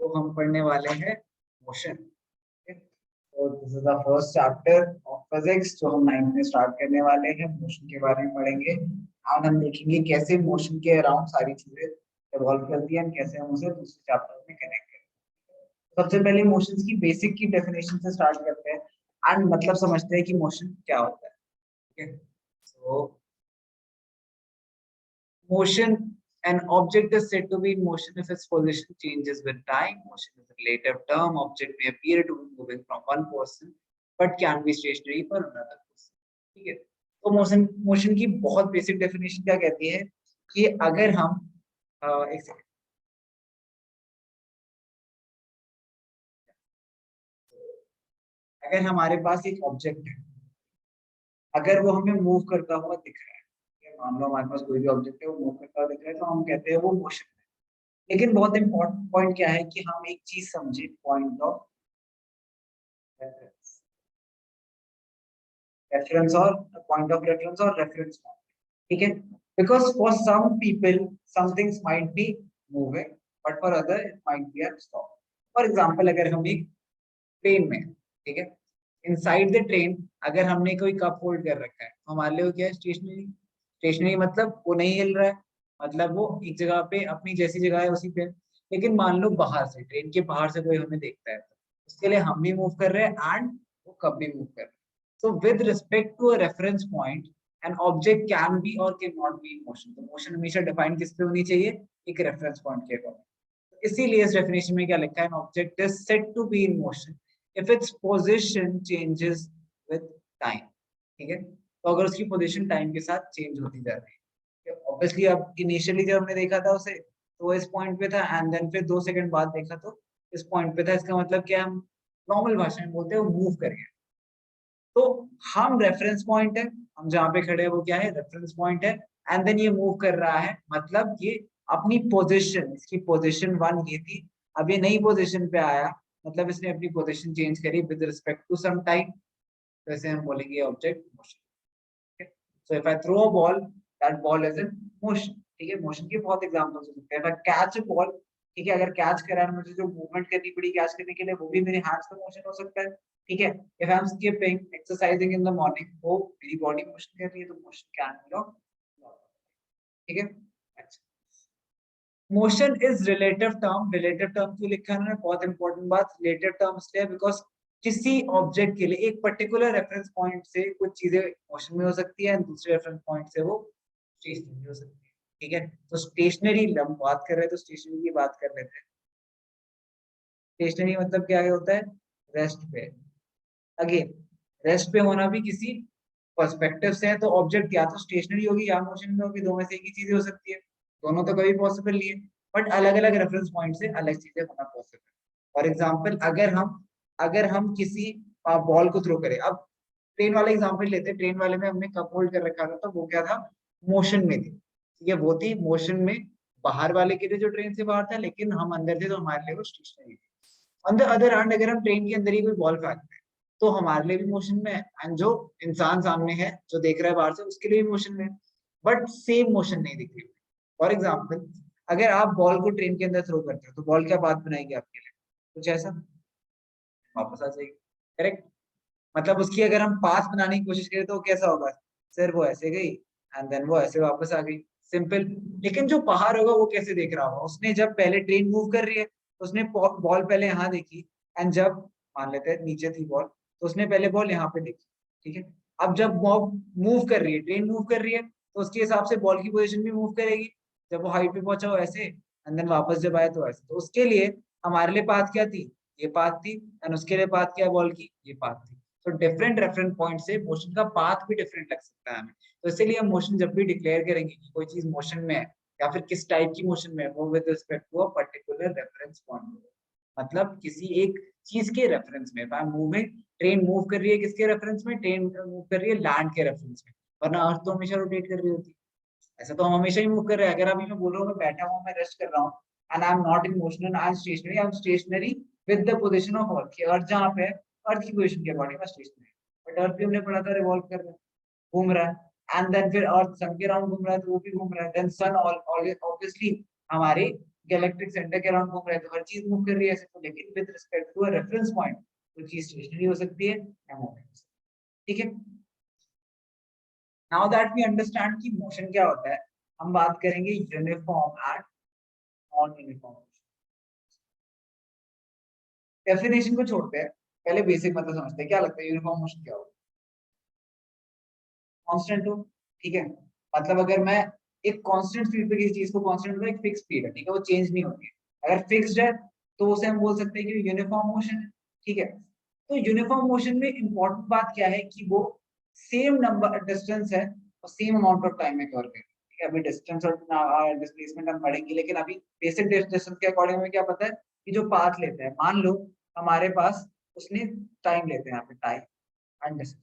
तो हम पढ़ने वाले हैं मोशन। तो this is the first chapter of physics जो हम 9th में स्टार्ट करने वाले हैं। मोशन के बारे में पढ़ेंगे और हम देखेंगे कैसे मोशन के अराउंड सारी चीजें इवॉल्व करती हैं, कैसे हम उसे दूसरे चैप्टर में कनेक्ट करें। सबसे पहले मोशंस की बेसिक की डेफिनेशन से स्टार्ट करते हैं एंड मतलब समझते हैं कि मोशन क्या होता है। ठीक है, सो motion, an object is said to be in motion if its position changes with time. Motion is a relative term. Object may appear to be moving from one person but can be stationary for another person. ठीक है, तो motion की बहुत basic definition क्या कहती है कि अगर हम एक सेकंड, अगर हमारे पास एक ऑब्जेक्ट है, अगर वो हमें मूव करता हुआ दिख रहा है, मान लो हमारे पास कोई भी ऑब्जेक्ट है वो मूव करता हुआ दिख रहा है, तो हम कहते हैं वो मोशन है। लेकिन बहुत इंपॉर्टेंट पॉइंट क्या है कि हम एक चीज समझे, पॉइंट ऑफ रेफरेंस, रेफरेंस और पॉइंट ऑफ रेफरेंस और रेफरेंस पॉइंट। ठीक है, because for some people some things might be moving but for other it might be at stop. For example, अगर हम एक ट्रेन में, ठीक है, इनसाइड द ट्रेन अगर हमने कोई कप होल्ड कर रखा है तो हमारे लिए वो क्या है, स्टेशनरी। स्टेशनरी मतलब वो नहीं हिल रहा है, मतलब वो एक जगह पे अपनी जैसी जगह है उसी पे। लेकिन मान लो बाहर से, ट्रेन के बाहर से कोई हमें देखता है तो उसके लिए हम भी मूव कर रहे हैं एंड वो कप भी मूव कर रहे हैं। So with respect to a reference point an object can be or can not be in motion. तो मोशन हमेशा डिफाइन किस पे होनी चाहिए, एक रेफरेंस पॉइंट के अकॉर्डिंग। इसीलिए इस डेफिनेशन में क्या लिखा है, an object is said to be in motion if its position changes with time। ठीक है, तो अगर उसकी पोजीशन टाइम के साथ चेंज होती जा रही है, ऑब्वियसली अब इनिशियली जब हमने देखा था उसे तो इस पॉइंट पे था एंड देन फिर 2 सेकंड बाद देखा तो इस पॉइंट पे था। इसका मतलब क्या, हम नॉर्मल भाषा में बोलते हैं वो मूव कर गया। तो हम रेफरेंस पॉइंट है, हम जहाँ पे खड़े हैं वो क्या है, रेफरेंस पॉइंट है। एंड देन ये मूव कर रहा है, मतलब ये अपनी पोजीशन, इसकी पोजीशन 1 ये थी, अब ये नई पोजीशन पे आया, मतलब इसने अपनी पोजीशन चेंज करी with respect to some time. तो ऐसे हम बोलेंगे object motion. So if I throw a ball, that ball is in motion. ठीक है, मोशन के बहुत एग्जांपल्स हो सकते हैं। If I catch a ball, ठीक है, अगर कैच करा है मुझे जो मूवमेंट करनी पड़ी कैच करने के लिए, वो भी मेरे हैंड्स का मोशन हो सकता है। ठीक है, if I am skipping exercising in the morning, वो मेरी बॉडी मोशन कर रही है, तो मोशन कैन बी ऑफ। ठीक है, अच्छा, motion is relative term. Relative term क्यों लिखा है, बहुत इंपॉर्टेंट बात। रिलेटिव टर्म इसलिए बिकॉज किसी ऑब्जेक्ट के लिए एक पर्टिकुलर रेफरेंस पॉइंट से कुछ चीजें मोशन में हो सकती है, दूसरे रेफरेंस पॉइंट से वो स्टेशनरी हो सकती है। ठीक है, तो स्टेशनरी हम बात कर रहे हैं तो स्टेशनरी की बात कर लेते हैं। स्टेशनरी मतलब क्या होता है, रेस्ट पे। अगेन, रेस्ट पे होना भी किसी पर्सपेक्टिव से है, तो ऑब्जेक्ट या तो स्टेशनरी होगी या मोशन में होगी, दो में से एक ही चीजें हो सकती है। दोनों तो कभी पॉसिबल नहीं है, बट अलग अलग रेफरेंस पॉइंट से अलग चीजें होना पॉसिबल है। फॉर एग्जाम्पल, अगर हम किसी बॉल को थ्रो करें, अब ट्रेन वाला एग्जाम्पल लेते हैं। ट्रेन वाले में हमने कप होल्ड कर रखा था, तो वो क्या था, मोशन में थी। ठीक है, वो थी मोशन में, बाहर वाले के लिए जो ट्रेन से बाहर था, लेकिन हम अंदर थे तो हमारे लिए वो स्टेशनरी थी। ऑन द अदर हैंड, अगर हम ट्रेन के अंदर ही कोई बॉल फेंकते हैं तो हमारे लिए भी मोशन में है, एंड जो इंसान सामने है जो देख रहा है बाहर से, उसके लिए भी मोशन में है, बट सेम मोशन नहीं दिख रही। फॉर एग्जाम्पल, अगर आप बॉल को ट्रेन के अंदर थ्रो करते हो तो बॉल क्या बात बनाएगी आपके लिए, कुछ ऐसा, वापस आ जाएगी। करेक्ट, मतलब उसकी अगर हम पास बनाने की कोशिश करें तो कैसा होगा, सर वो ऐसे गई एंड देन वो ऐसे वापस आ गई, सिंपल। लेकिन जो बाहर होगा वो कैसे देख रहा होगा, उसने जब पहले ट्रेन मूव कर रही है तो उसने बॉल पहले यहाँ देखी, एंड जब मान लेते हैं नीचे थी बॉल तो उसने पहले बॉल यहाँ पे देखी। ठीक है, अब जब बॉल मूव कर रही है, ट्रेन मूव कर रही है, तो उसके हिसाब से बॉल की पोजीशन भी मूव करेगी। जब वो हाइट पे पहुंचा हो ऐसे, एंड देन वापस जब आया तो ऐसे, तो उसके लिए हमारे लिए पाथ क्या थी, ये पाथ थी, एंड उसके लिए पाथ क्या बॉल की, ये पाथ थी। तो डिफरेंट रेफरेंस पॉइंट से मोशन का पाथ भी डिफरेंट लग सकता है हमें। तो इसीलिए हम मोशन जब भी डिक्लेयर करेंगे कि कोई चीज मोशन में है या फिर किस टाइप की मोशन में है, वो with respect to a particular reference point, मतलब किसी एक चीज के रेफरेंस में। मूविंग, ट्रेन मूव कर रही है किसके रेफरेंस में, ट्रेन मूव कर रही है लैंड के रेफरेंस में, वरना अर्थ तो हमेशा रोटेट कर रही होती। ऐसा तो हम हमेशा ही मूव कर रहे हैं। अगर अभी मैं बोल रहा हूँ मैं बैठा हूँ, मैं रेस्ट कर रहा हूँ, and I am not in motion and I am stationary, I am stationary with the position of earth. की अर्थ जहाँ पे है, अर्थ की पोजीशन के अकॉर्डिंग मैं स्टेशनरी। बट अर्थ भी हमने पढ़ा था रिवॉल्व कर रहा है, घूम रहा है, एंड देन फिर अर्थ सन के राउंड घूम रहा है तो वो भी घूम रहा है, देन सन ऑब्वियसली हमारे इलेक्ट्रिक सेंटर के अराउंड घूम रहा है तो हर चीज मूव कर रही है ऐसे तो, लेकिन with respect to a reference point तो चीज स्टेशनरी हो सकती है या मूविंग हो सकती है। ठीक है, नाउ दैट वी अंडरस्टैंड कि मोशन क्या होता है, हम बात करेंगे uniform and non uniform. Definition को छोड़ते हैं, पहले बेसिक मतलब समझते हैं, क्या लगता है यूनिफॉर्म मोशन क्या होगा? कांस्टेंट हो, ठीक है, मतलब अगर मैं एक कांस्टेंट स्पीड पे किसी चीज को, कांस्टेंट मतलब एक फिक्स स्पीड है, ठीक है, वो चेंज नहीं होती है, अगर फिक्स्ड है तो उसे हम बोल सकते हैं कि यूनिफॉर्म मोशन है। ठीक है, तो यूनिफॉर्म मोशन में इंपॉर्टेंट बात क्या है कि वो सेम नंबर डिस्टेंस है और सेम अमाउंट ऑफ टाइम में कवर करें। ठीक है, अभी डिस्टेंस और डिस्प्लेसमेंट हम पढ़ेंगे, लेकिन अभी बेसिक डिस्टेंस के अकॉर्डिंग हमें क्या पता है कि जो पाथ लेते हैं, मान लो हमारे पास उसने टाइम लेते हैं यहाँ पे, टाइम एंड डिस्टेंस,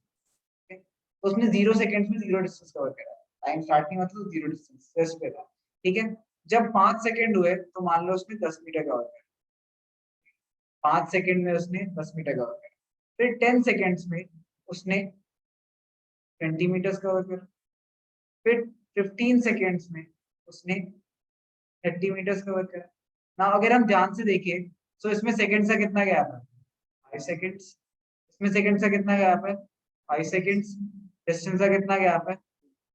तो उसने 0 सेकंड्स में 0 डिस्टेंस कवर करा, टाइम स्टार्ट नहीं हुआ था तो 0 डिस्टेंस रेस्ट पे था। ठीक है, जब 5 सेकंड हुए तो मान लो उसने 10 मीटर कवर करा, 5 सेकंड में उसने 10 मीटर कवर करा, फिर 10 सेकंड्स में उसने 20 मीटर्स कवर करा, फिर 15 सेकंड्स में उसने 30 मीटर्स कवर करा। ना अगर हम ध्यान से देखें तो इसमें सेकंड का कितना गैप है, 5 सेकंड्स, इसमें सेकंड का कितना गैप है, 5 सेकंड्स, डिस्टेंस का कितना गैप है,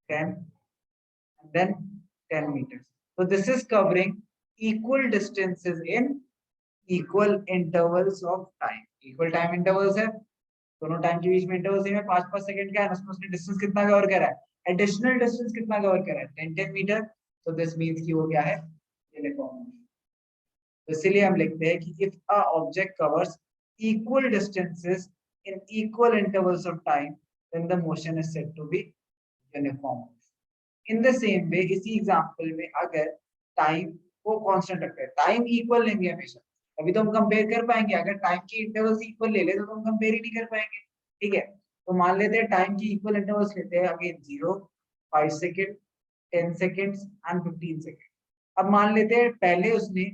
10, and then 10 meters. So this is covering equal distances in equal intervals of time. Equal time intervals है, दोनों टाइम के बीच में इंटरवल सेम है, 5-5 सेकंड का है, उसमें उसने डिस्टेंस कितना कवर करा है, एडिशनल डिस्टेंस कितना कवर करा है, 10-10 मीटर। तो दिस मींस कि वो क्या है, यूनिफॉर्म। तो इसीलिए हम लिखते हैं कि if a object covers equal distances in equal intervals of time then the motion is said to be uniform. In the same way इसी एग्जांपल में अगर टाइम को कांस्टेंट रखते हैं, टाइम इक्वल लेंगे हमेशा, अभी तो हम कंपेयर कर पाएंगे, अगर टाइम की इंटरवल्स इक्वल ले ले तो हम कंपेयर ही नहीं कर पाएंगे। ठीक है, तो मान लेते हैं टाइम की इक्वल इंटरवल्स लेते हैं, again 0, 5 second, 10 seconds and 15 second. अब मान लेते हैं पहले उसने,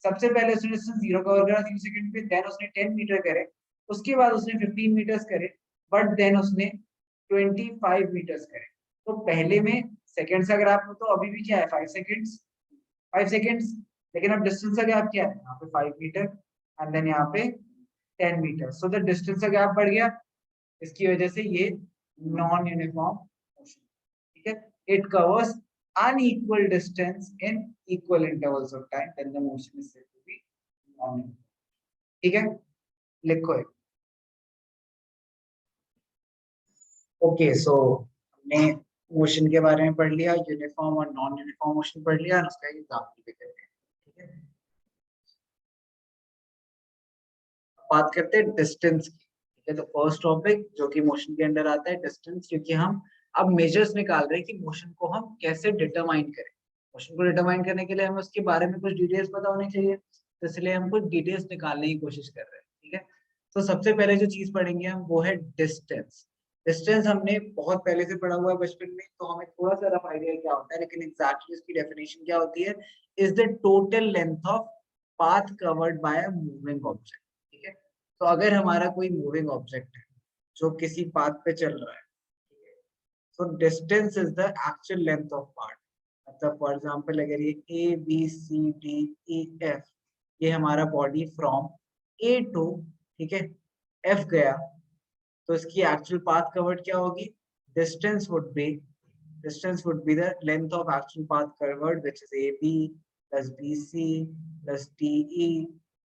सबसे पहले उसने डिस्टेंस 0 कवर करा 0 सेकंड पे, देन उसने 10 मीटर करे, उसके बाद उसने 15 मीटर्स करे, बट देन उसने 25 मीटर्स करे। तो पहले में सेकंड्स का ग्राफ तो अभी भी क्या है, 5 सेकंड्स, 5 सेकंड्स, लेकिन अब डिस्टेंस का गैप क्या है, यहाँ पे 5 मीटर एंड देन यहाँ पे 10 मीटर, सो द डिस्टेंस का गैप बढ़ गया, इसकी वजह से ये नॉन यूनिफॉर्म मोशन। ठीक है, it covers unequal distance in equal intervals of time, then the motion is said to be non-uniform. ठीक है, लिखो एक। ओके, सो हमने मोशन के बारे में पढ़ लिया, यूनिफॉर्म और नॉन यूनिफॉर्म मोशन पढ़ लिया, और उसका एग्जांपल भी करते हैं। ठीक है, बात करते हैं डिस्टेंस की। ठीक है, तो फर्स्ट टॉपिक जो कि मोशन के अंडर आता है, डिस्टेंस, क्योंकि हम अब मेजर्स निकाल रहे हैं कि मोशन को हम कैसे डिटरमाइन करें। मोशन को डिटरमाइन करने के लिए हमें उसके बारे में कुछ डिटेल्स पता होनी चाहिए, तो इसलिए हम कुछ डिटेल्स निकालने की कोशिश कर रहे हैं। ठीक है, तो सबसे पहले जो चीज पढ़ेंगे हम वो है डिस्टेंस। डिस्टेंस हमने बहुत पहले से पढ़ा हुआ है बचपन में, तो हमें थोड़ा सा रफ आइडिया क्या होता है, लेकिन एग्जैक्टली इसकी डेफिनेशन क्या होती है, is the total length of path covered by a moving object. ठीक है, तो अगर हमारा कोई मूविंग ऑब्जेक्ट है जो किसी पाथ पे चल रहा है, so distance is the actual length of part। मतलब फॉर एग्जांपल अगर ये A B C D E F, ये हमारा बॉडी फ्रॉम ए टू, ठीक है, एफ गया, तो इसकी एक्चुअल पाथ कवर्ड क्या होगी, distance would be, distance would be the length of actual path covered, which is AB plus BC plus DE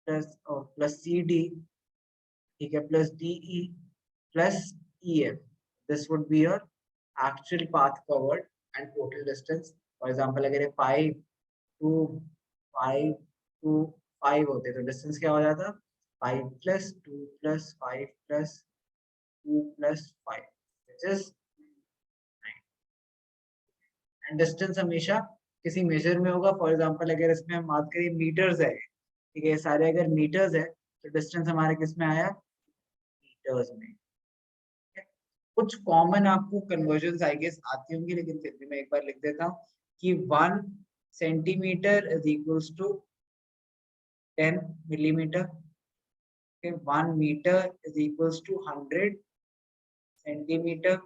plus CD, ठीक है, plus DE plus EF। This would be your actual path covered and total distance। For example, अगर ये 5 to 5 to 5 होते तो distance क्या हो जाता, 5 plus 2 plus 5 plus 2 plus 5, which is 9। And distance हमेशा किसी मेजर में होगा। फॉर एग्जांपल अगर इसमें हम बात करें मीटर्स है, ठीक है, सारे अगर मीटर्स है तो डिस्टेंस हमारे किस में आया, मीटर्स में। कुछ कॉमन आपको कन्वर्जन आई गेस आती होंगी, लेकिन फिर भी मैं एक बार लिख देता हूँ कि 1 centimetre is equals to 10 millimetre, 1 metre is equals to 100 centimetre,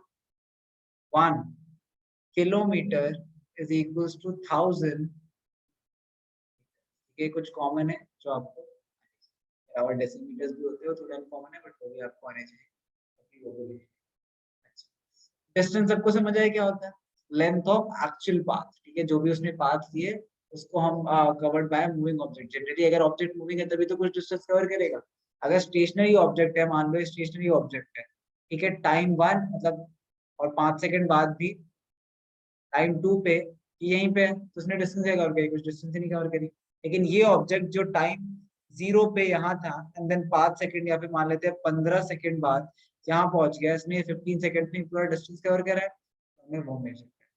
1 kilometre is equals to 1000। ये कुछ कॉमन है जो आपको, और डेसीमीटर्स भी होते हो थोड़ा कॉमन है, बट वो भी आपको आने चाहिए। डिस्टेंस सबको समझ आया क्या होता है? लेंथ ऑफ एक्चुअल पाथ, ठीक है, जो भी उसने पाथ लिए उसको हम covered by moving object. Generally अगर ऑब्जेक्ट मूविंग है तभी तो कुछ डिस्टेंस कवर करेगा। अगर स्टेशनरी ऑब्जेक्ट है, मान लो स्टेशनरी ऑब्जेक्ट है, ठीक है, टाइम 1 मतलब और 5 सेकंड बाद भी टाइम 2 पे यहीं पे है, तो उसने डिस्टेंस क्या कवर करी? कुछ डिस्टेंस ही नहीं कवर करी। लेकिन ये ऑब्जेक्ट जो टाइम 0 पे यहाँ था एंड देन 5 सेकंड या फिर मान लेते हैं 15 सेकंड बाद यहाँ पहुंच गया, इसने 15 सेकंड में पूरा डिस्टेंस कवर करा है, तो हमें वो मेजर करना है।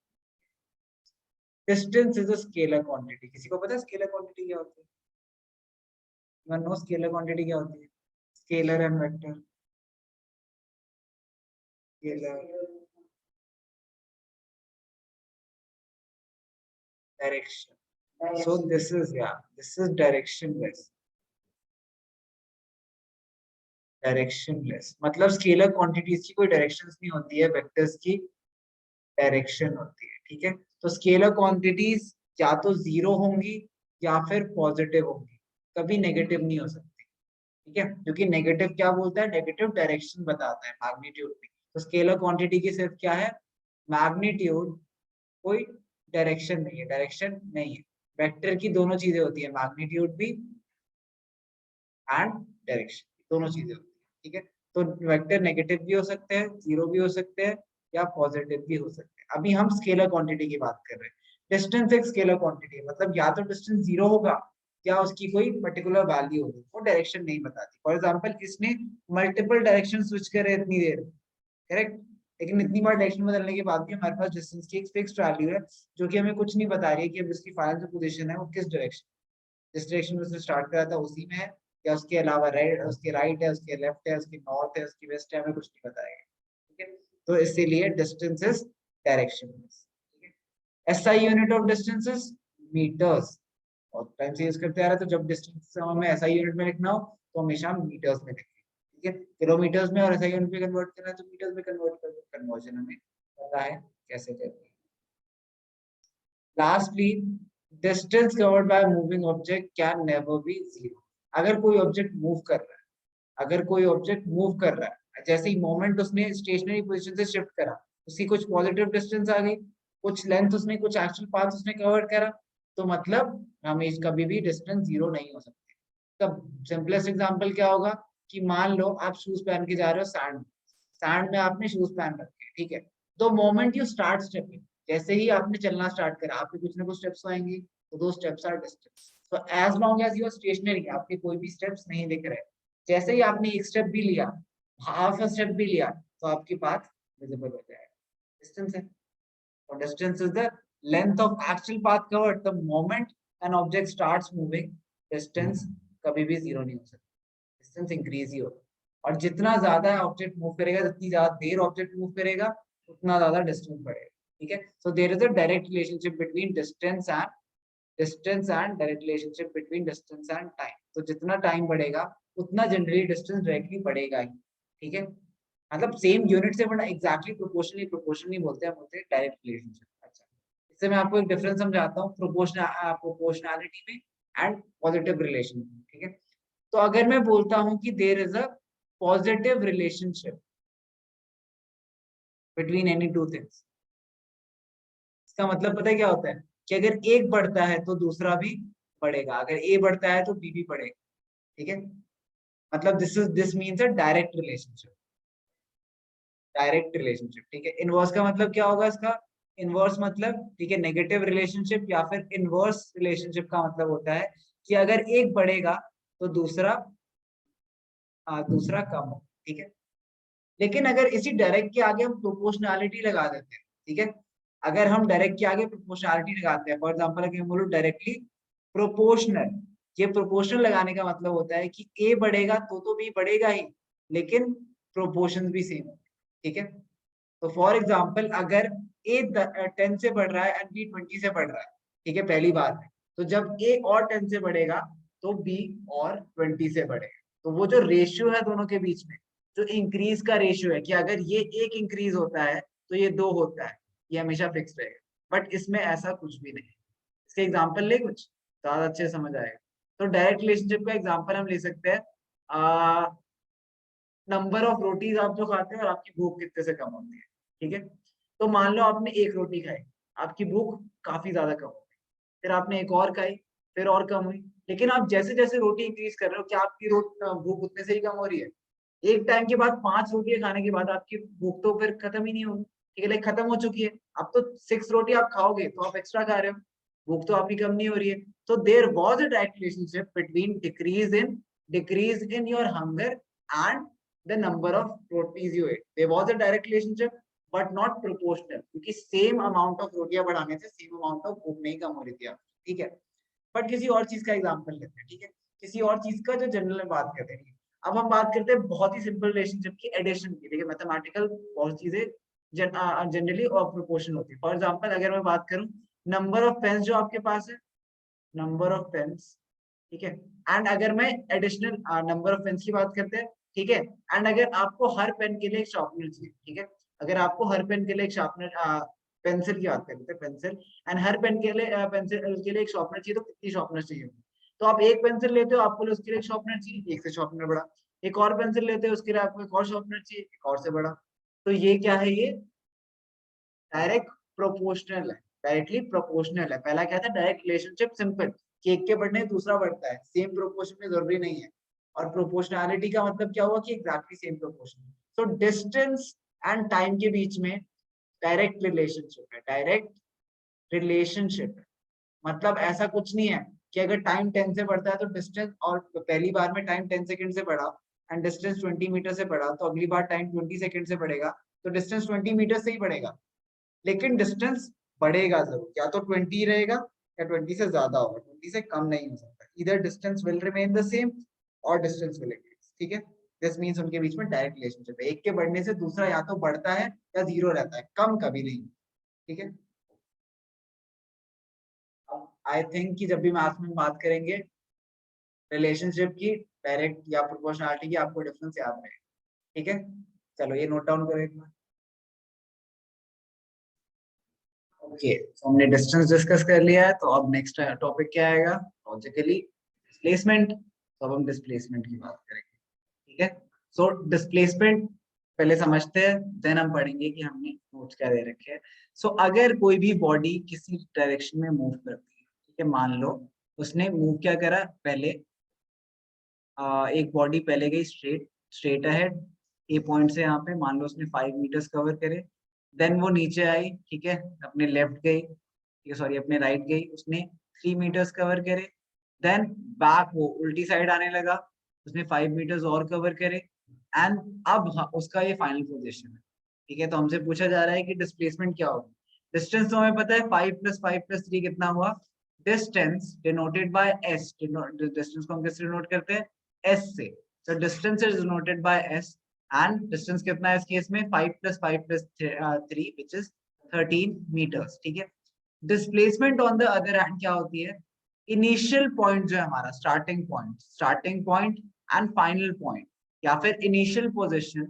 Distance is a scalar quantity. किसी को पता है स्केलर क्वांटिटी क्या होती है? नो, स्केलर क्वांटिटी क्या होती है? Scalar and vector. Scalar direction, so this is, yeah, this is directionless। Directionless मतलब स्केलर क्वांटिटीज की कोई डायरेक्शंस नहीं होती है, वेक्टर्स की डायरेक्शन होती है, ठीक है। तो स्केलर क्वांटिटीज या तो जीरो होंगी या फिर पॉजिटिव होंगी, कभी नेगेटिव नहीं हो सकती, ठीक है, क्योंकि नेगेटिव क्या बोलता है? नेगेटिव डायरेक्शन बताता है मैग्नीट्यूड में। तो स्केलर क्वांटिटी की सिर्फ क्या है? मैग्नीट्यूड, कोई डायरेक्शन नहीं है, डायरेक्शन नहीं है। वेक्टर की दोनों चीजें होती है, मैग्नीट्यूड भी एंड डायरेक्शन, दोनों चीजें होती है, ठीक है। तो वेक्टर नेगेटिव भी हो सकते हैं, जीरो भी हो सकते हैं, या पॉजिटिव भी हो सकते हैं। अभी हम स्केलर क्वांटिटी की बात कर रहे हैं। डिस्टेंस एक स्केलर क्वांटिटी है, मतलब या तो डिस्टेंस जीरो होगा या उसकी कोई पर्टिकुलर वैल्यू होगी, वो डायरेक्शन नहीं बताती। फॉर एग्जाम्पल इसने मल्टीपल डायरेक्शन स्विच करे इतनी देर, करेक्ट, लेकिन इतनी बार डायरेक्शन बदलने के बाद भी हमारे पास डिस्टेंस की एक फिक्स्ड वैल्यू है, जो कि हमें कुछ नहीं बता रही है कि अब इसकी फाइनल जो पोजीशन है वो किस डायरेक्शन, जिस डायरेक्शन में उसने स्टार्ट करा था उसी में है, या उसके अलावा राइट, उसके राइट है, उसके लेफ्ट है, उसकी नॉर्थ है, उसकी वेस्ट है, हमें कुछ नहीं बताएगा, ठीक है। तो इसीलिए डिस्टेंस इज डायरेक्शन, ठीक है। SI unit of distance is metres. और टाइम से यूज करते आ रहे, तो जब डिस्टेंस हमें एसआई यूनिट में लिखना हो तो हमेशा मीटर्स में लिखें, ठीक है। किलोमीटर्स में और एसआई यूनिट में कन्वर्ट करना है तो मीटर्स में कन्वर्ट कर दो, कन्वर्जन हमें पता है कैसे करते हैं। Lastly, distance covered by a moving object can never be zero। अगर कोई ऑब्जेक्ट मूव कर रहा है, अगर कोई ऑब्जेक्ट मूव कर रहा है, जैसे ही मोमेंट उसने स्टेशनरी पोजीशन से शिफ्ट करा, उसकी कुछ पॉजिटिव डिस्टेंस आ गई, कुछ लेंथ उसने, कुछ एक्चुअल पाथ उसने कवर करा, तो मतलब हमेशा कभी भी डिस्टेंस जीरो नहीं हो सकती। तब सिंपलेस्ट एग्जांपल क्या होगा कि मान लो आप शूज पहन के जा रहे हो सैंड, सैंड में आपने शूज पहन रखे, ठीक है। तो मोमेंट यू स्टार्ट स्टेपिंग, जैसे ही आपने चलना स्टार्ट करा, आपके कुछ ना कुछ स्टेप्स आएंगे, तो दो steps are distance. So as long as you are stationary, आपके कोई भी स्टेप्स नहीं दिख रहे, जैसे ही आपने एक स्टेप भी लिया, हाफ अ स्टेप भी लिया, तो आपकी पाथ विजिबल हो जाएगा, डिस्टेंस है। और distance is the length of actual path covered the moment an object starts moving. Distance कभी भी जीरो नहीं हो सकता, डिस्टेंस इंक्रीज ही होगा। और जितना ज्यादा ऑब्जेक्ट मूव करेगा, जितनी ज्यादा देर ऑब्जेक्ट मूव करेगा, उतना ज्यादा डिस्टेंस बढ़ेगा, ठीक है। So there is a direct relationship between distance and direct relationship between distance and time. तो जितना टाइम बढ़ेगा उतना जनरली डिस्टेंस डायरेक्टली बढ़ेगा ही, ठीक है। मतलब सेम यूनिट से बढ़ना, एग्जैक्टली प्रोपोर्शनली, प्रोपोर्शन नहीं बोलते हम, बोलते हैं डायरेक्ट रिलेशनशिप। अच्छा, इससे मैं आपको एक डिफरेंस समझाता हूँ प्रोपोर्शनैलिटी में एंड पॉजिटिव रिलेशन, ठीक है। तो अगर मैं बोलता हूं कि there is a positive relationship between any two things, इसका मतलब पता है क्या होता है? कि अगर एक बढ़ता है तो दूसरा भी बढ़ेगा, अगर ए बढ़ता है तो बी भी बढ़ेगा, ठीक है। मतलब this means a direct relationship, direct relationship, ठीक है। इनवर्स का मतलब क्या होगा इसका? इनवर्स मतलब, ठीक है, नेगेटिव रिलेशनशिप या फिर इनवर्स रिलेशनशिप का मतलब होता है कि अगर एक बढ़ेगा तो दूसरा कम हो, ठीक है। लेकिन अगर इसी डायरेक्ट के आगे हम प्रोपोर्शनैलिटी लगा देते हैं, ठीक है, अगर हम डायरेक्ट के आगे प्रोपोर्शनैलिटी लगाते हैं, फॉर एग्जांपल अगर हम बोलो डायरेक्टली प्रोपोर्शनल, ये प्रोपोर्शनल लगाने का मतलब होता है कि ए बढ़ेगा तो बी बढ़ेगा ही, लेकिन प्रोपोर्शन भी सेम है, ठीक है। तो फॉर एग्जाम्पल अगर ए 10 से बढ़ रहा है एंड बी 20 से बढ़ रहा है, ठीक है, पहली बात है, तो जब ए और 10 से बढ़ेगा तो बी और 20 से बढ़ेगा, तो वो जो रेशियो है दोनों के बीच में, जो इंक्रीज का रेशियो है, कि अगर ये एक इंक्रीज होता है तो ये दो होता है, ये हमेशा फिक्स रहेगा। बट इसमें ऐसा कुछ भी नहीं। इसके एग्जाम्पल ले कुछ ज्यादा अच्छे समझ आएगा। तो डायरेक्ट रिलेशनशिप का एग्जांपल हम ले सकते हैं, नंबर ऑफ रोटीज आप जो खाते हैं और आपकी भूख कितने से कम होती है, ठीक है। तो मान लो आपने एक रोटी खाई, आपकी भूख काफी ज्यादा कम हो गई, फिर आपने एक और खाई, फिर और कम हुई, लेकिन आप जैसे जैसे रोटी इंक्रीज कर रहे हो, क्या आपकी भूख उतने से ही कम हो रही है? एक टाइम के बाद 5 रोटियां खाने के बाद आपकी भूख तो फिर खत्म ही नहीं होगी, ठीक है, लाइक खत्म हो चुकी है। अब तो 6 रोटी आप खाओगे तो आप एक्स्ट्रा खा रहे हो, भूख तो आपकी कम नहीं हो रही है। तो there was a direct relationship between decrease in your hunger and the number of rotis you ate. There was a direct relationship but not proportional, क्योंकि सेम अमाउंट ऑफ रोटियां बढ़ाने से सेम अमाउंट ऑफ भूख नहीं कम हो रही थी आप, ठीक है। बट किसी और चीज का एग्जांपल लेते हैं, ठीक है, किसी और चीज का जो जनरल में बात करते हैं। अब हम बात करते हैं बहुत ही सिंपल रिलेशनशिप की, एडिशन की, ठीक है। मैथमेटिकल बहुत चीजें जनरली और प्रोपोर्शन होती है। फॉर एग्जांपल अगर मैं बात करूं, नंबर ऑफ पेन्स जो आपके पास है, नंबर ऑफ पेन्स, ठीक है, एंड अगर मैं एडिशनल नंबर ऑफ पेन्स की बात करते हैं, ठीक है, एंड अगर आपको हर पेन के लिए एक शार्पनर चाहिए, ठीक है, अगर आपको हर पेन के लिए एक शार्पनर, पेंसिल की बात करते हैं, पेंसिल, एंड हर पेन के लिए पेंसिल के लिए एक शार्पनर चाहिए, तो कितनी शार्पनर चाहिए? तो आप एक पेंसिल लेते हो, आपको उसके लिए एक शार्पनर चाहिए, एक से शार्पनर बड़ा। एक और पेंसिल लेते हो, उसके लिए आपको एक और शार्पनर चाहिए, एक और से बड़ा। तो ये क्या है? ये डायरेक्ट प्रोपोर्शनल है, डायरेक्टली प्रोपोर्शनल है। पहला क्या था? डायरेक्ट रिलेशनशिप, सिंपल, कि एक के बढ़ने दूसरा बढ़ता है, सेम प्रोपोर्शन में जरूरी नहीं है। और प्रोपोर्शनैलिटी का मतलब क्या हुआ? कि exactly same proportion. So distance and time के बीच में डायरेक्ट रिलेशनशिप है, डायरेक्ट रिलेशनशिप है। मतलब ऐसा कुछ नहीं है कि अगर टाइम 10 से बढ़ता है तो डिस्टेंस, और पहली बार में टाइम 10 सेकंड से बढ़ा एंड डिस्टेंस 20 मीटर से बढ़ा, तो अगली बार टाइम 20 सेकंड से बढ़ेगा, तो डिस्टेंस 20 मीटर से ही बढ़ेगा, लेकिन डिस्टेंस बढ़ेगा जरूर, या तो 20 रहेगा या 20 से ज्यादा होगा, 20 से कम नहीं हो सकता। इधर distance will remain the same और डिस्टेंस विल इंक्रीज, ठीक है। दिस मींस उनके बीच में डायरेक्ट रिलेशनशिप है। एक के बढ़ने से दूसरा या तो बढ़ता है या जीरो रहता है, कम कभी नहीं, ठीक है। अब आई थिंक कि जब भी मैथ्स में बात करेंगे रिलेशनशिप की, डायरेक्ट या प्रोपोर्शनलिटी की, आपको डिफरेंस याद रहेगा, ठीक है। चलो ये नोट डाउन करो एक बार। ओके, तो हमने डिस्टेंस डिस्कस कर लिया है, तो अब नेक्स्ट टॉपिक क्या आएगा? Logically displacement. तो अब हम डिस्प्लेसमेंट की बात करेंगे, ठीक है। सो डिस्प्लेसमेंट पहले समझते हैं, देन हम पढ़ेंगे कि हमने नोट्स क्या दे रखे हैं। सो अगर कोई भी बॉडी किसी डायरेक्शन में मूव करती है, ठीक है, मान लो उसने मूव क्या करा, पहले एक बॉडी पहले गई स्ट्रेट स्ट्रेट अहेड, ए पॉइंट से यहाँ पे मान लो उसने 5 मीटर्स कवर करे, देन वो नीचे आई, ठीक है, अपने लेफ्ट गई, ठीक है, सॉरी अपने राइट गई, उसने 3 मीटर्स कवर करे, देन बैक वो उल्टी साइड आने लगा, उसने 5 मीटर्स और कवर करे, एंड अब उसका ये फाइनल पोजीशन है, ठीक है। तो हमसे पूछा जा रहा है कि डिस्प्लेसमेंट क्या होगा। डिस्टेंस तो हमें पता है, 5 + 5 + 3 कितना हुआ? Distance denoted by S, distance को हम किससे डिनोट करते हैं? एस से। so distance is denoted by s, and distance कितना है इस केस में? 5 + 5 + 3 which is 13 meters, ठीक है। Displacement on the other hand क्या होती है? इनिशियल पॉइंट जो है हमारा, starting point and final point, या फिर इनिशियल पोजीशन,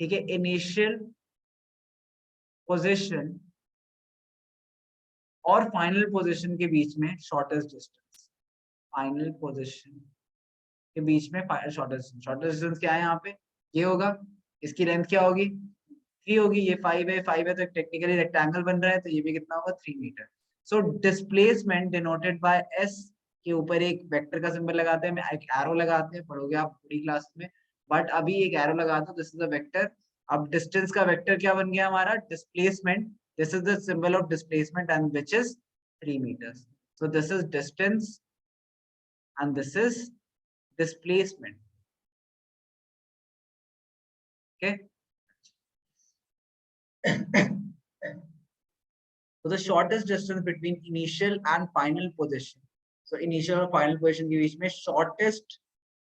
ठीक है, इनिशियल पोजीशन और फाइनल पोजीशन के बीच में शॉर्टेस्ट डिस्टेंस, फाइनल पोजीशन के बीच में शॉर्टेस्ट डिस्टेंस क्या है यहाँ पे? ये होगा, इसकी लेंथ क्या होगी? 3 होगी, ये 5 है तो टेक्निकली रेक्टेंगल बन रहा है, तो ये भी कितना होगा? 3 metre. So displacement denoted by S के ऊपर एक वेक्टर का सिंबल लगाते हैं, एक एरो लगाते हैं, पढ़ोगे आप पूरी क्लास में, बट अभी एक एरो लगा दो, दिस इज अ वेक्टर। अब डिस्टेंस का वेक्टर क्या बन गया हमारा? Displacement, this is the symbol of displacement and which is 3 meters. So this is distance and this is displacement, okay. So the shortest distance between initial and final position, so initial और final position के बीच में shortest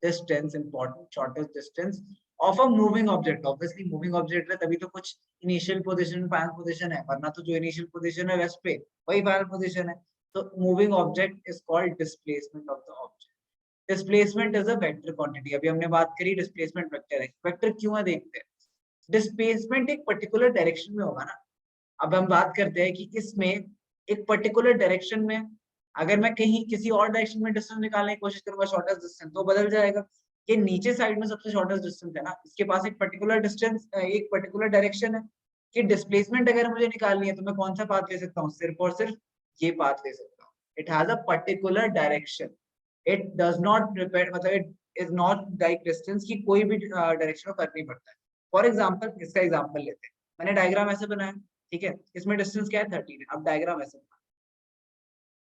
distance, important shortest distance of a moving object, obviously moving object है तभी तो कुछ initial position final position है, वरना तो जो initial position है west पे वही final position है। तो moving object is called displacement of the object. Displacement is a vector quantity, अभी हमने बात करी डिस्प्लेसमेंट वेक्टर है। वेक्टर क्यों है देखते हैं। डिस्प्लेसमेंट एक पर्टिकुलर डायरेक्शन में होगा ना। अब हम बात करते हैं कि इसमें एक पर्टिकुलर डायरेक्शन में अगर मैं कहीं किसी और डायरेक्शन में डिस्टेंस निकालने की कोशिश करूंगा शॉर्टेस्ट डिस्टेंस, तो बदल जाएगा। ये नीचे साइड में सबसे शॉर्टेस्ट डिस्टेंस है ना, इसके पास एक पर्टिकुलर डिस्टेंस, एक पर्टिकुलर डायरेक्शन है कि डिस्प्लेसमेंट अगर मुझे निकालनी है तो मैं कौन सा पाथ ले सकता हूँ, सिर्फ और सिर्फ ये पाथ ले सकता हूँ। It has a particular direction, it does not prepare, मतलब it is not like distance की कोई भी डायरेक्शन में फर्क नहीं पड़ता है। फॉर एग्जाम्पल, इसका एग्जाम्पल लेते हैं, मैंने डायग्राम ऐसे बनाया, ठीक है, इसमें डिस्टेंस क्या है 13 है। अब डायग्राम ऐसे बनाया,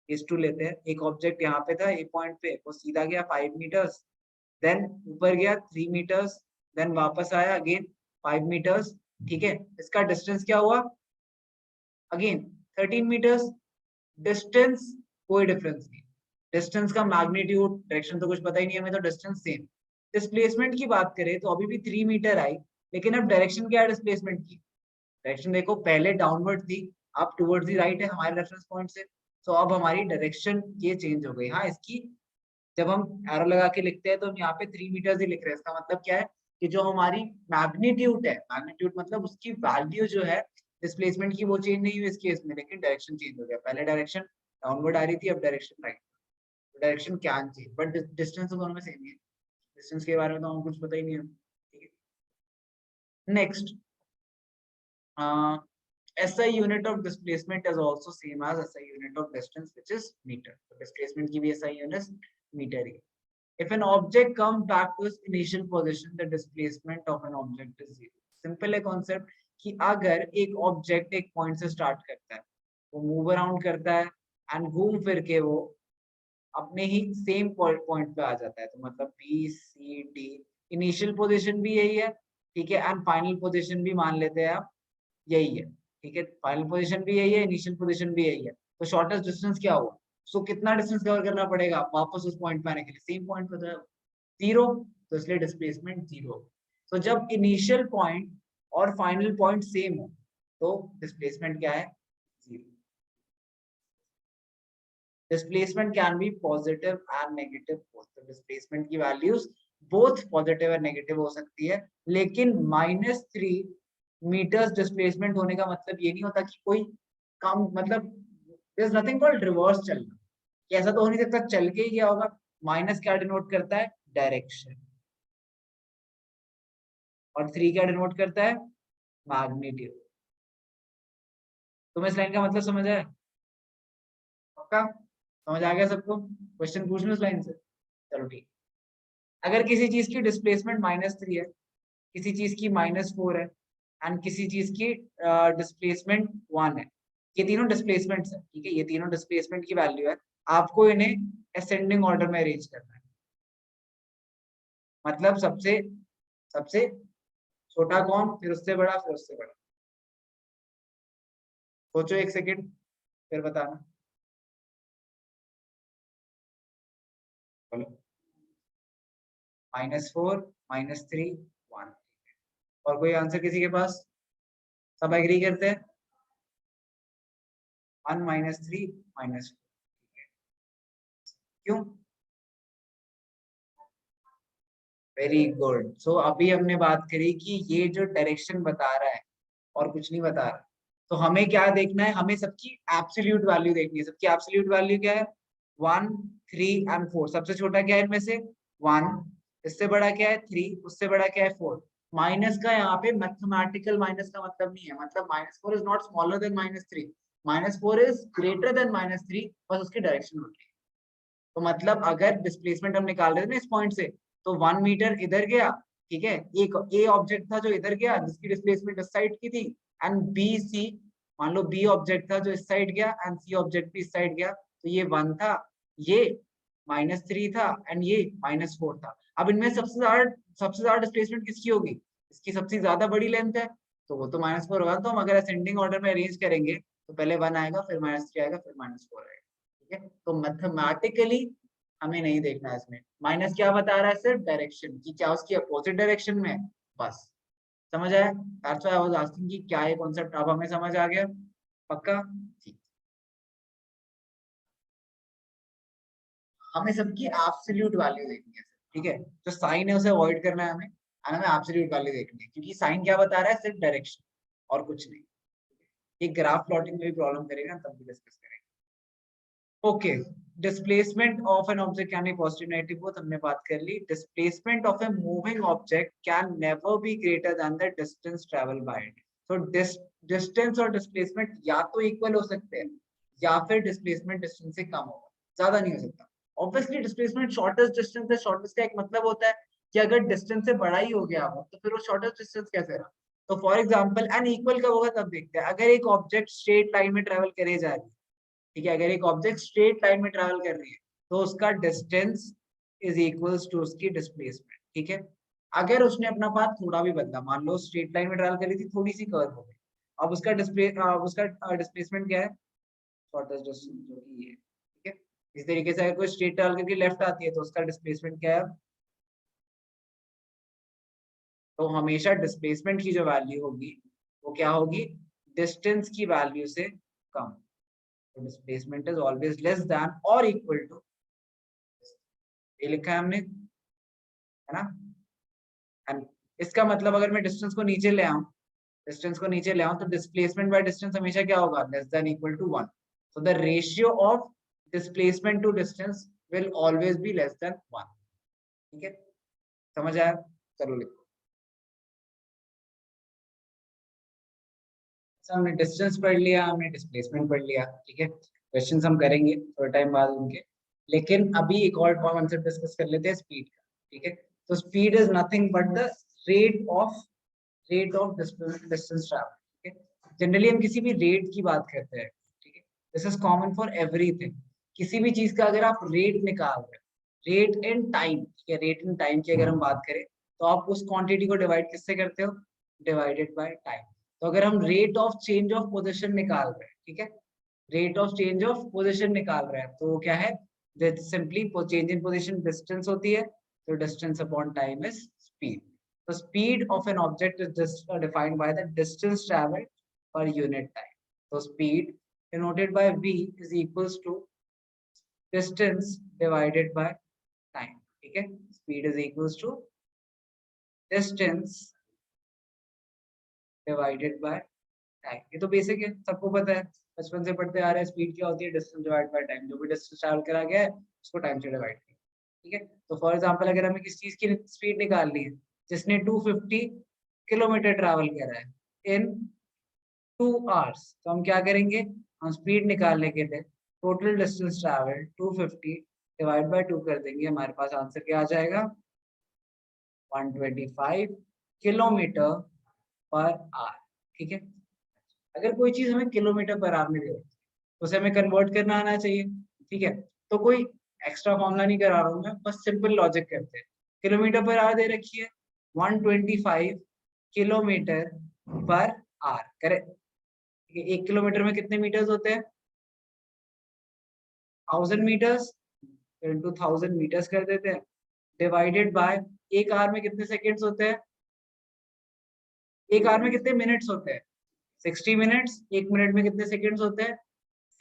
इस टू लेते हैं, एक ऑब्जेक्ट यहाँ पे था, ए पॉइंट पे, वो सीधा गया 5 मीटर्स, देन ऊपर गया 3 मीटर्स, देन वापस आया अगेन 5 मीटर्स, ठीक है, इसका डिस्टेंस क्या हुआ, अगेन 13 मीटर्स। डिस्टेंस कोई डिफरेंस नहीं, डिस्टेंस का मैग्नीट्यूड डायरेक्शन तो कुछ पता ही नहीं हमें, तो डिस्टेंस सेम। डिस्प्लेसमेंट की बात करें तो अभी भी 3 मीटर आई, लेकिन अब डायरेक्शन क्या है डिस्प्लेसमेंट की, डायरेक्शन देखो पहले डाउनवर्ड थी, अब टुवर्ड्स द राइट है हमारे रेफरेंस पॉइंट से, तो अब हमारी डायरेक्शन ये चेंज हो गई। हाँ, इसकी जब हम एरो लगा के लिखते हैं तो हम यहाँ पे 3 मीटर्स ही लिख रहे हैं, इसका मतलब क्या है कि जो हमारी मैग्नीट्यूड है, मैग्नीट्यूड मतलब उसकी वैल्यू जो है डिस्प्लेसमेंट की, वो चेंज नहीं हुई इस केस में, लेकिन डायरेक्शन चेंज हो गया। पहले डायरेक्शन डाउनवर्ड आ रही थी, अब direction right, direction can change, but distance तो दोनों में सेम ही है, डिस्टेंस के बारे में तो हमको कुछ पता ही नहीं है, ठीक है। Next, SI unit of displacement is also same as SI unit of distance, which is meter. So displacement की भी SI unit meter he. If an object comes back to its initial position, the displacement of an object is zero. Simple है concept कि अगर एक object एक point से start करता है, वो move around करता है and घूम फिर के वो अपने ही सेम पॉइंट पे आ जाता है, तो मतलब B C D, initial position भी यही है, ठीक है, एंड फाइनल पोजीशन भी मान लेते हैं आप यही है, ठीक है, फाइनल पोजीशन भी यही है, इनिशियल पोजीशन भी यही है, तो शॉर्टेस्ट डिस्टेंस क्या हुआ, सो कितना डिस्टेंस कवर करना पड़ेगा वापस उस पॉइंट पे आने के लिए, सेम पॉइंट पे तो जीरो, तो इसलिए डिस्प्लेसमेंट जीरो। तो जब इनिशियल पॉइंट और फाइनल पॉइंट सेम हो तो डिस्प्लेसमेंट क्या है, zero. Displacement can be positive and negative, तो डिस्प्लेसमेंट की वैल्यूज बोथ पॉजिटिव और नेगेटिव हो सकती है, लेकिन -3 मीटर्स डिस्प्लेसमेंट होने का मतलब ये नहीं होता कि कोई कम, मतलब there is nothing called reverse चलना, कि ऐसा तो हो नहीं सकता चल के ही क्या होगा। माइनस क्या डिनोट करता है, डायरेक्शन, और 3 क्या डिनोट करता है, मैग्नीट्यूड। तुम्हें इस लाइन का मतलब समझ आया, पक्का समझ आ गया सबको, क्वेश्चन पूछ लो इस लाइन से, चलो ठीक। अगर किसी चीज की डिस्प्लेसमेंट -3 है, किसी चीज की -4 है, एंड किसी चीज की डिस्प्लेसमेंट 1 है, ये तीनों डिस्प्लेसमेंट्स है, ठीक है, ये तीनों डिस्प्लेसमेंट की वैल्यू है, आपको इन्हें असेंडिंग ऑर्डर में अरेंज करना है, मतलब सबसे सबसे छोटा कौन, फिर उससे बड़ा, फिर उससे बड़ा। सोचो एक सेकेंड, फिर बताना, बोलो। -4, -3, 1, और कोई आंसर किसी के पास, सब एग्री करते हैं, 1, -3, -4, क्यों, वेरी गुड। सो अभी हमने बात करी कि ये जो डायरेक्शन बता रहा है और कुछ नहीं बता रहा, तो हमें क्या देखना है, हमें सबकी एब्सोल्यूट वैल्यू देखनी है। सबकी एब्सोल्यूट वैल्यू क्या है, 1, 3 एंड 4। सबसे छोटा क्या है इनमें से, 1, इससे बड़ा क्या है 3, उससे बड़ा क्या है 4। माइनस का यहाँ पे मैथमेटिकल माइनस का मतलब नहीं है, मतलब -4 is not smaller than -3, -4 is greater than -3, बस उसकी डायरेक्शन होती है। तो मतलब अगर डिस्प्लेसमेंट हम निकाल रहे थे ना इस पॉइंट से, तो 1 मीटर इधर गया, ठीक है, एक ए ऑब्जेक्ट था जो इधर गया जिसकी डिस्प्लेसमेंट इस साइड की थी, एंड बी सी, मान लो बी ऑब्जेक्ट था जो इस साइड गया एंड सी ऑब्जेक्ट भी इस साइड गया, तो ये 1 था, ये -3 था एंड ये -4 था। अब इनमें सबसे ज्यादा डिस्प्लेसमेंट किसकी होगी, इसकी सबसे ज्यादा बड़ी लेंथ है, तो वो तो -4 होगा। तो हम अगर असेंडिंग ऑर्डर में अरेंज करेंगे तो पहले 1 आएगा, फिर -3 आएगा, फिर -4 आएगा, ठीक है। तो मैथमेटिकली हमें नहीं देखना है इसमें, माइनस क्या बता रहा है, सिर्फ डायरेक्शन की, क्या उसकी अपोजिट डायरेक्शन में है, बस। समझ आया, that's why I was asking कि क्या ये कॉन्सेप्ट अब हमें समझ आ गया, पक्का ठीक। हमें सबकी एब्सोल्यूट वैल्यू देखनी है, ठीक है, जो साइन है उसे अवॉइड करना है हमें, और हमें एब्सोल्यूट वैल्यू देखनी है, क्योंकि साइन क्या बता रहा है, सिर्फ डायरेक्शन और कुछ नहीं। एक ग्राफ प्लॉटिंग में भी प्रॉब्लम करेगा, तब भी डिस्कस करेंगे। Okay, displacement of an object can be positive negative both, हमने बात कर ली। Displacement of a moving object can never be greater than the distance travel by it. तो डिस्टेंस और डिस्प्लेसमेंट या तो इक्वल हो सकते हैं या फिर डिस्प्लेसमेंट डिस्टेंस से कम होगा, ज्यादा नहीं हो सकता। ऑब्वियसली डिस्प्लेसमेंट शॉर्टेस्ट डिस्टेंस है, शॉर्टेस्ट का एक मतलब होता है कि अगर डिस्टेंस से बड़ा ही हो गया हो तो फिर वो शॉर्टेस्ट डिस्टेंस कैसे रहा। तो फॉर एग्जांपल एन इक्वल कब होगा तब देखते हैं, अगर एक ऑब्जेक्ट स्ट्रेट लाइन में ट्रेवल करे जा रही है, ठीक है, अगर एक ऑब्जेक्ट स्ट्रेट लाइन में ट्रेवल कर रही है तो उसका डिस्टेंस इज इक्वल्स टू उसकी डिस्प्लेसमेंट, ठीक है। अगर उसने अपना पाथ थोड़ा भी बदला, मान लो स्ट्रेट लाइन में ट्रेवल कर रही थी, थोड़ी सी कर्व हो गई, अब उसका डिस्प्लेसमेंट क्या है, शॉर्टेस्ट डिस्टेंस जो कि ये है, ठीक है। इस तरीके से अगर कोई स्ट्रेट ट्रेवल करके लेफ्ट आती है तो उसका डिस्प्लेसमेंट क्या है, तो हमेशा डिस्प्लेसमेंट की जो वैल्यू होगी वो क्या होगी, डिस्टेंस की वैल्यू से कम। तो displacement is always less than और इक्वल टू, ये लिखा है हमने, है ना। एंड इसका मतलब अगर मैं डिस्टेंस को नीचे ले आऊं, डिस्टेंस को नीचे ले आऊं तो डिस्प्लेसमेंट बाय डिस्टेंस हमेशा क्या होगा, less than equal to 1। So the ratio of displacement to distance will always be less than 1, ठीक है। समझ आया, चलो लिखो। हमने डिस्टेंस पढ़ लिया, हमने डिस्प्लेसमेंट पढ़ लिया, ठीक है। क्वेश्चंस हम करेंगे थोड़ा टाइम बाद उनके, लेकिन अभी एक और कॉन्सेप्ट डिस्कस कर लेते हैं, स्पीड का, ठीक है। तो speed is nothing but the rate of distance travel, ठीक है। जनरली हम किसी भी रेट की बात करते हैं, ठीक है, this is common for everything. किसी भी चीज का अगर आप रेट निकाल रहे हैं, रेट इन टाइम, ठीक है, रेट इन टाइम की अगर हम बात करें तो आप उस क्वांटिटी को डिवाइड किससे करते हो, डिवाइडेड बाय टाइम। तो अगर हम rate of change of position निकाल रहे हैं, ठीक है, rate of change of position निकाल रहे हैं तो वो क्या है, simply change in position distance होती है, तो distance upon time is speed. The speed of an object is just defined by the distance traveled per unit time. So speed denoted by v is equals to distance divided by time. ठीक है, speed is equals to distance divided by time. ये तो basic है, सबको पता है, बचपन से पढ़ते आ रहे हैं, स्पीड क्या होती है, डिस्टेंस डिवाइड बाय टाइम। जो भी डिस्टेंस ट्रैवल करा गया है उसको टाइम से डिवाइड किया, ठीक है। तो फॉर एग्जांपल अगर हमें किसी चीज की स्पीड निकालनी है जिसने 250 किलोमीटर ट्रैवल करा है इन 2 आवर्स, तो हम क्या करेंगे, हम स्पीड निकालने के लिए total distance travel 250 divide by 2 कर देंगे, हमारे पास आंसर क्या आ जाएगा, 125 किलोमीटर पर आवर, ठीक है। अगर कोई चीज हमें किलोमीटर पर आवर में दे रही है तो उसे हमें कन्वर्ट करना आना चाहिए, ठीक है। तो कोई एक्स्ट्रा फॉर्मूला नहीं करा रहा हूं मैं, बस सिंपल लॉजिक करते हैं। किलोमीटर पर आवर दे रखी है 125 kilometre per hour, correct. 1 kilometre में कितने मीटर्स होते हैं, 1000 मीटर्स, इंटू 1000 मीटर्स कर देते हैं, डिवाइडेड बाय एक आवर में कितने सेकेंड्स होते हैं, एक आवर में कितने मिनट्स होते हैं, 60 मिनट्स। एक मिनट में कितने सेकेंड्स होते हैं,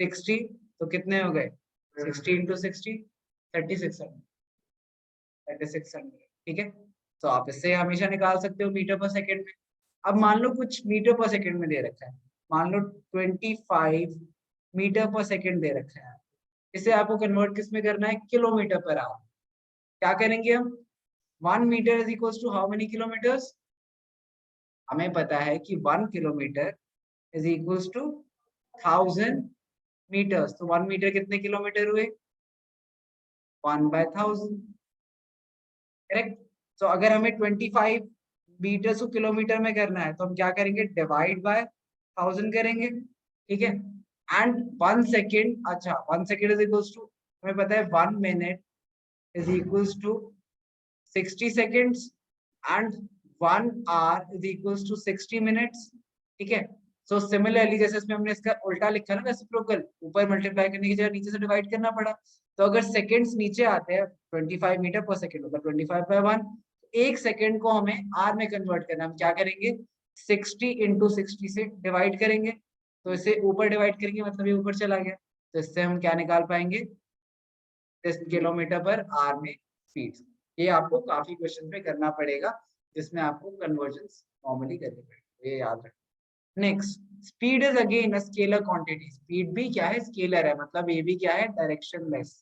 60, तो कितने हो गए, 60 इंटू 60, 3600, 3600, ठीक है। तो आप इससे हमेशा निकाल सकते हो मीटर पर सेकेंड में। अब मान लो कुछ मीटर पर सेकेंड में दे रखा है, मान लो 25 मीटर पर सेकेंड दे रखा है, इसे आपको कन्वर्ट किस में करना है, किलोमीटर पर आवर। क्या करेंगे हम, 1 metre is equal to how many kilometres, हमें पता है कि 1 kilometre is equal to 1000 metres. तो 1 मीटर कितने किलोमीटर हुए, 1/1000, करेक्ट। तो अगर हमें 25 मीटर को किलोमीटर में करना है तो हम क्या करेंगे, डिवाइड बाय 1000 करेंगे, ठीक है। एंड 1 सेकेंड, अच्छा 1 सेकेंड इज इक्वल्स टू, हमें पता है 1 minute is equals to 60 seconds and 1 hour is equals to 60 minutes, ठीक है। सो सिमिलरली जैसे इसमें हमने इसका उल्टा लिखा ना रेसिप्रोकल, ऊपर मल्टीप्लाई करने की जगह नीचे से डिवाइड करना पड़ा, तो अगर सेकेंड्स नीचे आते हैं 25 मीटर पर सेकेंड होगा 25/1, एक सेकेंड को हमें आर में कन्वर्ट करना, हम क्या करेंगे 60 इंटू 60 से डिवाइड करेंगे, तो इसे ऊपर डिवाइड करेंगे मतलब ये ऊपर चला गया, तो इससे हम क्या निकाल पाएंगे, 10 किलोमीटर पर आवर में स्पीड। ये आपको काफी क्वेश्चन में करना पड़ेगा जिसमें आपको कन्वर्जन नॉर्मली करनी पड़ेगी, ये याद रखना। Next speed is again a scalar quantity, speed भी क्या है, स्केलर है, मतलब ये भी क्या है, डायरेक्शनलेस,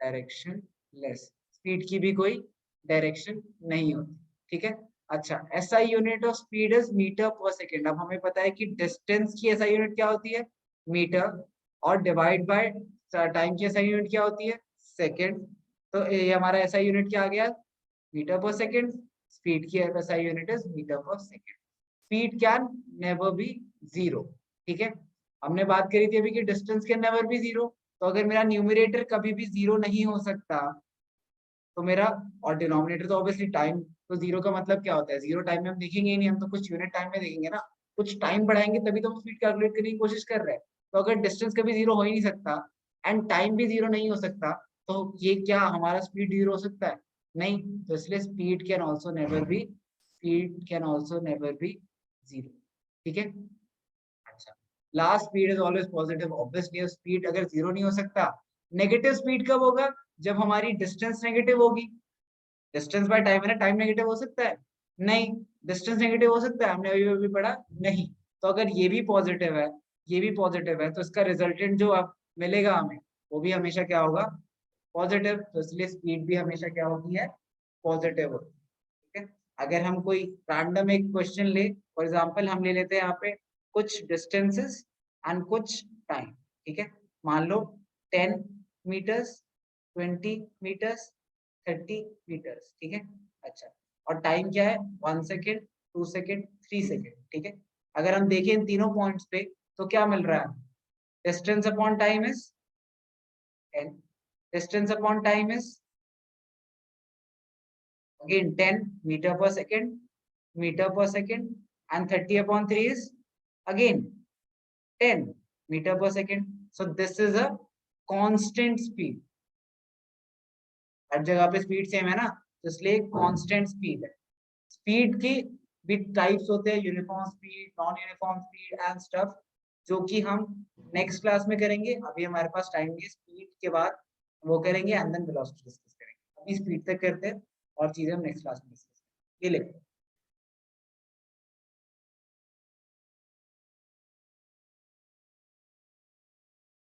डायरेक्शनलेस, स्पीड की भी कोई डायरेक्शन नहीं होती, ठीक है। अच्छा, SI unit of speed is metre per second. अब हमें पता है कि डिस्टेंस की एसआई यूनिट क्या होती है, मीटर, और डिवाइड बाय टाइम की एसआई यूनिट क्या होती है, सेकेंड। तो ये हमारा एसआई यूनिट क्या आ गया, मीटर पर सेकेंड। स्पीड की SI unit is metre per second. Speed can never B zero, ठीक है। हमने बात करी थी अभी कि distance can never B zero, तो अगर मेरा न्यूमरेटर कभी भी जीरो नहीं हो सकता तो मेरा, और डिनोमिनेटर तो ऑब्वियसली टाइम, तो जीरो का मतलब क्या होता है, जीरो टाइम में हम देखेंगे ही नहीं, हम तो कुछ यूनिट टाइम में देखेंगे ना, कुछ टाइम बढ़ाएंगे तभी तो हम स्पीड कैलकुलेट करने की कोशिश कर रहे हैं। तो अगर डिस्टेंस कभी जीरो हो ही नहीं सकता एंड टाइम भी जीरो नहीं हो सकता, तो ये क्या हमारा स्पीड जीरो हो सकता है, नहीं। तो इसलिए speed can also never be, speed can also never be zero, ठीक है। अच्छा, last speed is always positive, obviously speed अगर जीरो नहीं हो सकता, नेगेटिव स्पीड कब होगा, जब हमारी डिस्टेंस नेगेटिव होगी। डिस्टेंस बाय टाइम है ना, टाइम नेगेटिव हो सकता है, नहीं। डिस्टेंस नेगेटिव हो सकता है, हमने अभी अभी पढ़ा, नहीं। तो अगर ये भी पॉजिटिव है, ये भी पॉजिटिव है, तो इसका रिजल्टेंट जो अब मिलेगा हमें, वो भी हमेशा क्या होगा, पॉजिटिव। तो इसलिए स्पीड भी हमेशा क्या होती है, पॉजिटिव होती है, ठीक है। अगर हम कोई रैंडम एक क्वेश्चन ले, फॉर एग्जांपल हम ले लेते हैं यहाँ पे कुछ डिस्टेंसेस एंड कुछ टाइम, ठीक है। मान लो 10 मीटर्स, 20 मीटर्स, 30 मीटर्स, ठीक है। अच्छा, और टाइम क्या है, 1 सेकेंड, 2 सेकेंड, 3 सेकेंड, ठीक है। अगर हम देखें इन तीनों पॉइंट्स पे तो क्या मिल रहा है, distance upon time is 10, distance upon time is again 10 meter per second, meter per second, and 30 upon 3 is again 10 meter per second. So this is a constant speed, हर जगह पे स्पीड सेम है ना, तो इसलिए कांस्टेंट स्पीड है। Speed की भी types होते हैं, uniform speed, non uniform speed and stuff, जो कि हम नेक्स्ट क्लास में करेंगे। अभी हमारे पास टाइम है, स्पीड के बाद वो करेंगे एंड देन वेलोसिटी डिस्कस करेंगे। अभी स्पीड तक करते हैं और चीजें हम नेक्स्ट क्लास में डिस्कस करेंगे। ये ले